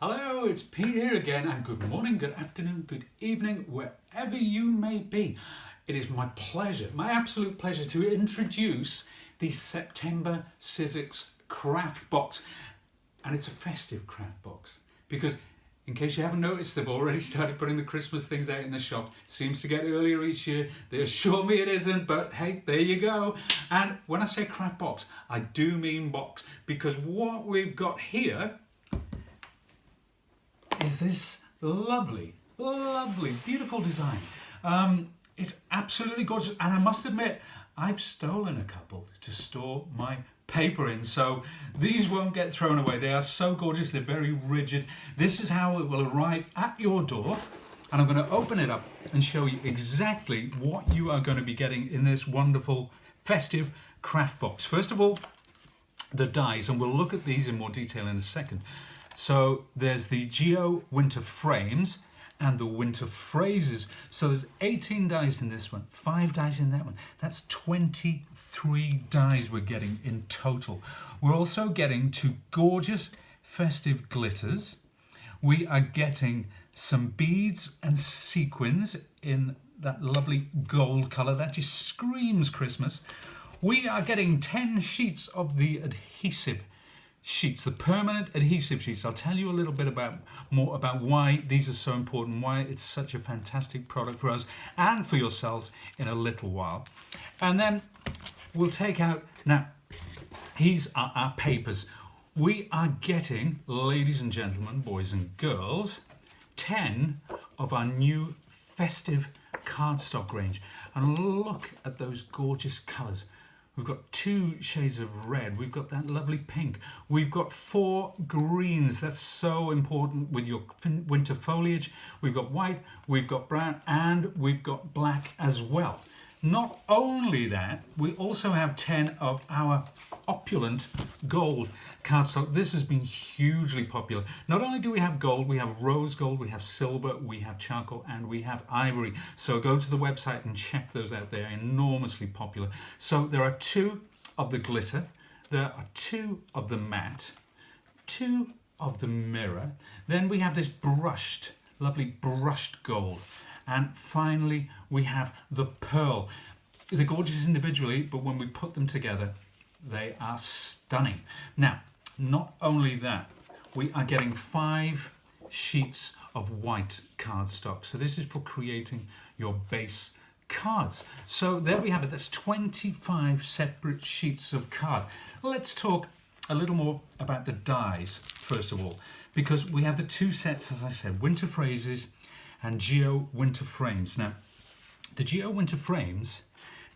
Hello, it's Pete here again, and good morning, good afternoon, good evening, wherever you may be. It is my pleasure, my absolute pleasure, to introduce the September Sizzix Craft Box. And it's a festive craft box because, in case you haven't noticed, they've already started putting the Christmas things out in the shop. Seems to get earlier each year. They assure me it isn't, but hey, there you go. And when I say craft box, I do mean box, because what we've got here is this lovely, beautiful design. It's absolutely gorgeous, and I must admit, I've stolen a couple to store my paper in, so these won't get thrown away. They are so gorgeous, they're very rigid. This is how it will arrive at your door, and I'm going to open it up and show you exactly what you are going to be getting in this wonderful festive craft box. First of all, the dies, and we'll look at these in more detail in a second. So there's the Geo Winter Frames and the Winter Phrases. So there's 18 dies in this one, 5 dies in that one. That's 23 dies we're getting in total. We're also getting 2 gorgeous festive glitters. We are getting some beads and sequins in that lovely gold colour that just screams Christmas. We are getting 10 sheets of the adhesive sheets, the permanent adhesive sheets. I'll tell you a little bit more about why these are so important, why it's such a fantastic product for us and for yourselves in a little while. And then we'll take out, now these are our papers. We are getting, ladies and gentlemen, boys and girls, 10 of our new festive cardstock range. And look at those gorgeous colours. We've got 2 shades of red, we've got that lovely pink, we've got 4 greens, that's so important with your winter foliage. We've got white, we've got brown, and we've got black as well. Not only that, we also have 10 of our Opulent Gold Cardstock. This has been hugely popular. Not only do we have gold, we have rose gold, we have silver, we have charcoal, and we have ivory. So go to the website and check those out. They're enormously popular. So there are 2 of the glitter, there are 2 of the matte, 2 of the mirror. Then we have this brushed, lovely brushed gold. And finally, we have the pearl. They're gorgeous individually, but when we put them together, they are stunning. Now, not only that, we are getting 5 sheets of white cardstock. So this is for creating your base cards. So there we have it. That's 25 separate sheets of card. Let's talk a little more about the dies, first of all, because we have the 2 sets, as I said, Winter Phrases and Geo Winter Frames. Now, the Geo Winter Frames,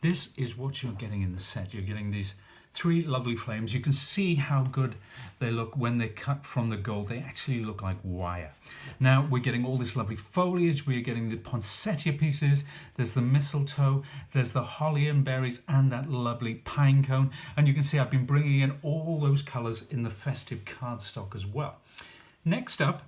this is what you're getting in the set. You're getting these 3 lovely flames. You can see how good they look when they're cut from the gold. They actually look like wire. Now, we're getting all this lovely foliage. We're getting the poinsettia pieces. There's the mistletoe. There's the holly and berries and that lovely pine cone. And you can see I've been bringing in all those colours in the festive cardstock as well. Next up,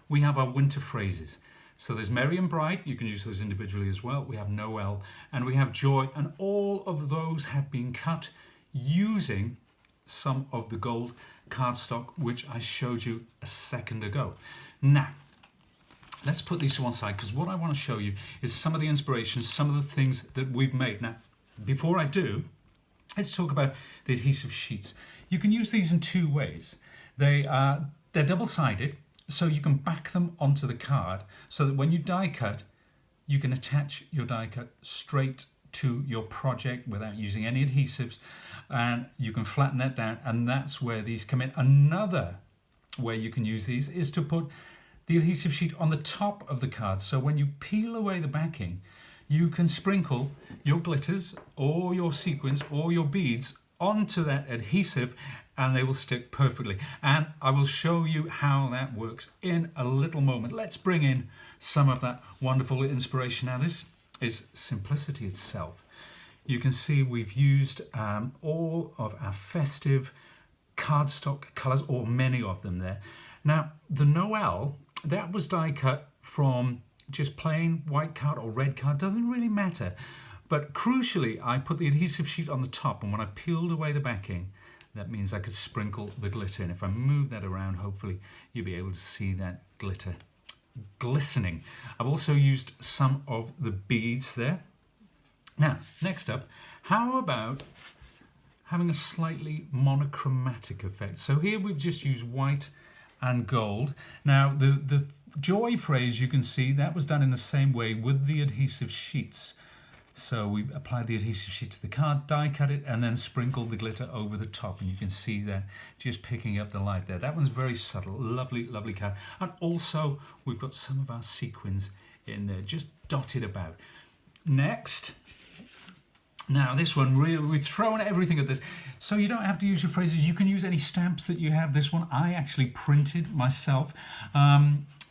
we have our Winter Phrases. So there's Merry and Bright, you can use those individually as well. We have Noel and we have Joy, and all of those have been cut using some of the gold cardstock, which I showed you a second ago. Now, let's put these to one side, because what I want to show you is some of the inspirations, some of the things that we've made. Now, before I do, let's talk about the adhesive sheets. You can use these in 2 ways. They're double-sided, so you can back them onto the card so that when you die cut, you can attach your die cut straight to your project without using any adhesives, and you can flatten that down, and that's where these come in. Another way you can use these is to put the adhesive sheet on the top of the card, so when you peel away the backing, you can sprinkle your glitters or your sequins or your beads onto that adhesive, and they will stick perfectly. And I will show you how that works in a little moment. Let's bring in some of that wonderful inspiration. Now, this is simplicity itself. You can see we've used all of our festive cardstock colours, or many of them there. Now, the Noel, that was die cut from just plain white card or red card, doesn't really matter. But crucially, I put the adhesive sheet on the top, and when I peeled away the backing, that means I could sprinkle the glitter. And if I move that around, hopefully you'll be able to see that glitter glistening. I've also used some of the beads there. Now, next up, how about having a slightly monochromatic effect? So here we've just used white and gold. Now, the joy phrase, you can see that was done in the same way with the adhesive sheets. So we applied the adhesive sheet to the card, die cut it, and then sprinkled the glitter over the top. And you can see that just picking up the light there. That one's very subtle, lovely, lovely card. And also we've got some of our sequins in there, just dotted about. Next, now this one, really, we've thrown everything at this. So you don't have to use your phrases. You can use any stamps that you have. This one I actually printed myself.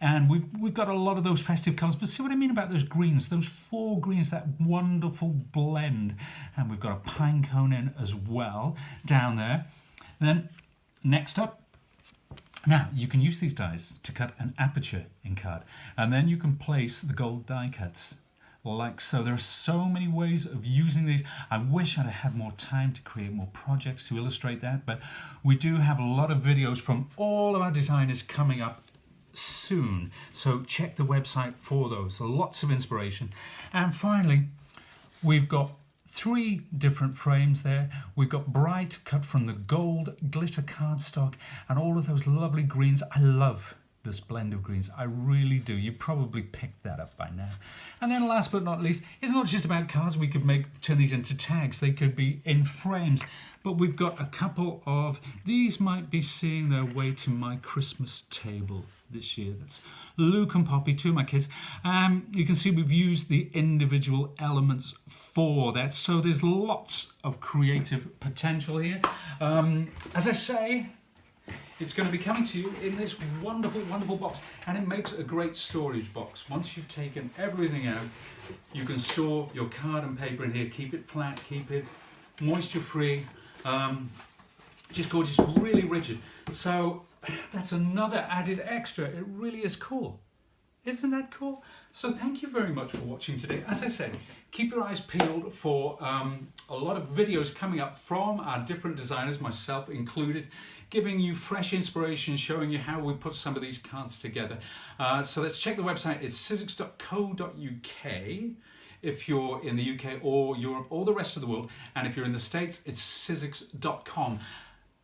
And we've got a lot of those festive colours, but see what I mean about those greens, those 4 greens, that wonderful blend. And we've got a pine cone in as well down there. And then next up, now you can use these dies to cut an aperture in card, and then you can place the gold die cuts like so. There are so many ways of using these. I wish I'd had more time to create more projects to illustrate that, but we do have a lot of videos from all of our designers coming up soon, so check the website for those. Lots of inspiration. And finally, we've got 3 different frames there. We've got bright cut from the gold glitter cardstock and all of those lovely greens. I love this blend of greens, I really do. You probably picked that up by now. And then last but not least, it's not just about cards. We could turn these into tags. They could be in frames. But we've got a couple of, these might be seeing their way to my Christmas table this year. That's Luke and Poppy, 2 of my kids. You can see we've used the individual elements for that. So there's lots of creative potential here. As I say, it's going to be coming to you in this wonderful, wonderful box. And it makes a great storage box. Once you've taken everything out, you can store your card and paper in here. Keep it flat, keep it moisture free. Just gorgeous, really rigid. So that's another added extra. It really is cool. Isn't that cool? So thank you very much for watching today. As I said, keep your eyes peeled for a lot of videos coming up from our different designers, myself included, giving you fresh inspiration, showing you how we put some of these cards together. So let's check the website. It's sizzix.co.uk. if you're in the UK or Europe or the rest of the world. And if you're in the States, it's sizzix.com.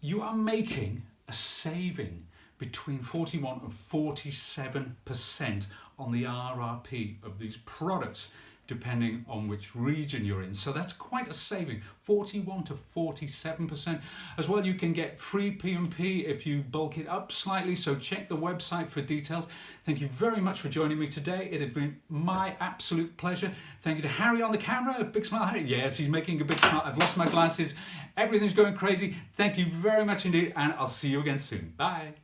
You are making a saving between 41 and 47% on the RRP of these products, depending on which region you're in. So that's quite a saving, 41 to 47%. As well, you can get free P&P if you bulk it up slightly, so check the website for details. Thank you very much for joining me today. It has been my absolute pleasure. Thank you to Harry on the camera, a big smile. Harry. Yes, he's making a big smile. I've lost my glasses. Everything's going crazy. Thank you very much indeed, and I'll see you again soon. Bye.